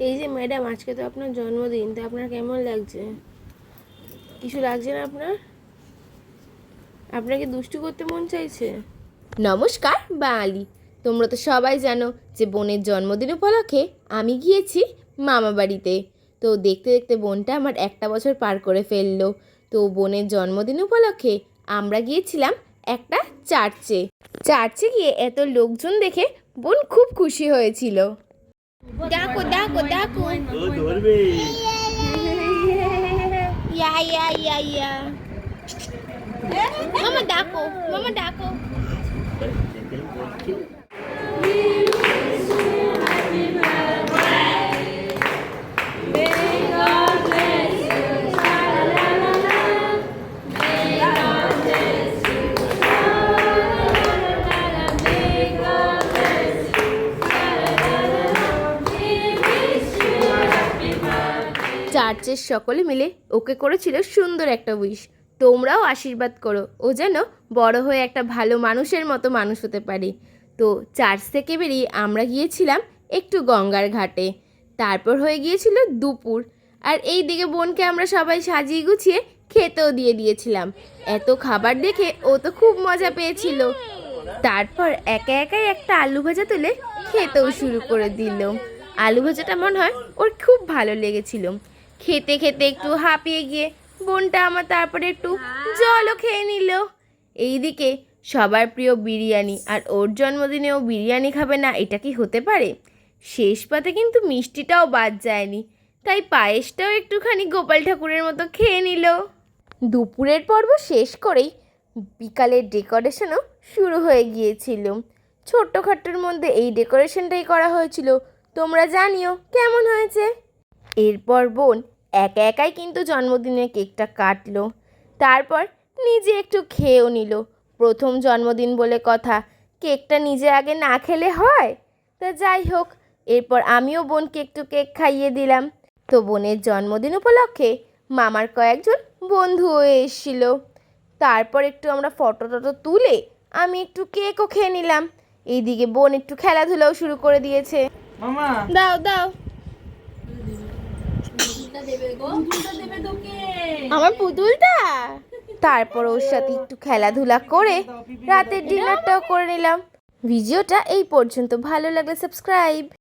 এই যে ম্যাডাম, আজকে তো আপনার জন্মদিন, তো আপনার কেমন লাগছে? কিছু লাগছে না আপনার? আপনাকে দুষ্টু করতে মন চাইছে? নমস্কার বাঙালি। তোমরা তো সবাই জানো যে বোনের জন্মদিন উপলক্ষে আমি গিয়েছি মামা বাড়িতে। তো দেখতে দেখতে বোনটা আমার 1 বছর পার করে ফেললো। তো বোনের জন্মদিন উপলক্ষে আমরা গিয়েছিলাম একটা চার্চে। চার্চে গিয়ে এত লোকজন দেখে বোন খুব খুশি হয়েছিল। ডাকো ডাকো ডাকো। ইয়া ইয়া ইয়া ইয়া। মামা ডাকো, মামা ডাকো। চার্চের সকলে মিলে ওকে করেছিল সুন্দর একটা উইশ। তোমরাও আশীর্বাদ করো ও যেন বড় হয়ে একটা ভালো মানুষের মতো মানুষ হতে পারে। তো চার্চ থেকে বেরিয়ে আমরা গিয়েছিলাম একটু গঙ্গার ঘাটে। তারপর হয়ে গিয়েছিল দুপুর, আর এই দিকে বোনকে আমরা সবাই সাজিয়ে গুছিয়ে খেতেও দিয়ে দিয়েছিলাম। এত খাবার দেখে ও তো খুব মজা পেয়েছিল। তারপর একা একাই একটা আলু ভাজা তুলে খেতেও শুরু করে দিল। আলু ভাজাটা মনে হয় ওর খুব ভালো লেগেছিল। খেতে খেতে একটু হাঁপিয়ে গিয়ে বোনটা আমার তারপরে একটু জলও খেয়ে নিল। এইদিকে সবার প্রিয় বিরিয়ানি, আর ওর জন্মদিনেও বিরিয়ানি খাবে না, এটা কি হতে পারে? শেষ পাতে কিন্তু মিষ্টিটাও বাদ যায়নি, তাই পায়েসটাও একটুখানি গোপাল ঠাকুরের মতো খেয়ে নিল। দুপুরের পর্ব শেষ করেই বিকালের ডেকোরেশনও শুরু হয়ে গিয়েছিল। ছোট্টখাট্টোর মধ্যে এই ডেকোরেশনটাই করা হয়েছিল। তোমরা জানিও কেমন হয়েছে। এরপর বোন একা একাই কিন্তু জন্মদিনের কেকটা কাটলো। তারপর নিজে একটু খেয়েও নিল। প্রথম জন্মদিন বলে কথা, কেকটা নিজে আগে না খেলে হয়? তা যাই হোক, এরপর আমিও বোনকে একটু কেক খাইয়ে দিলাম। তো বোনের জন্মদিন উপলক্ষে মামার কয়েকজন বন্ধুও এসেছিল। তারপর একটু আমরা ফটো টটো তুলে আমি একটু কেকও খেয়ে নিলাম। এইদিকে বোন একটু খেলাধুলাও শুরু করে দিয়েছে। মামা দাও দাও। আমার পুতুলটা। তারপর ওর সাথে একটু খেলাধুলা করে রাতের ডিনারটাও করে নিলাম। ভিডিওটা এই পর্যন্ত, ভালো লাগলে সাবস্ক্রাইব।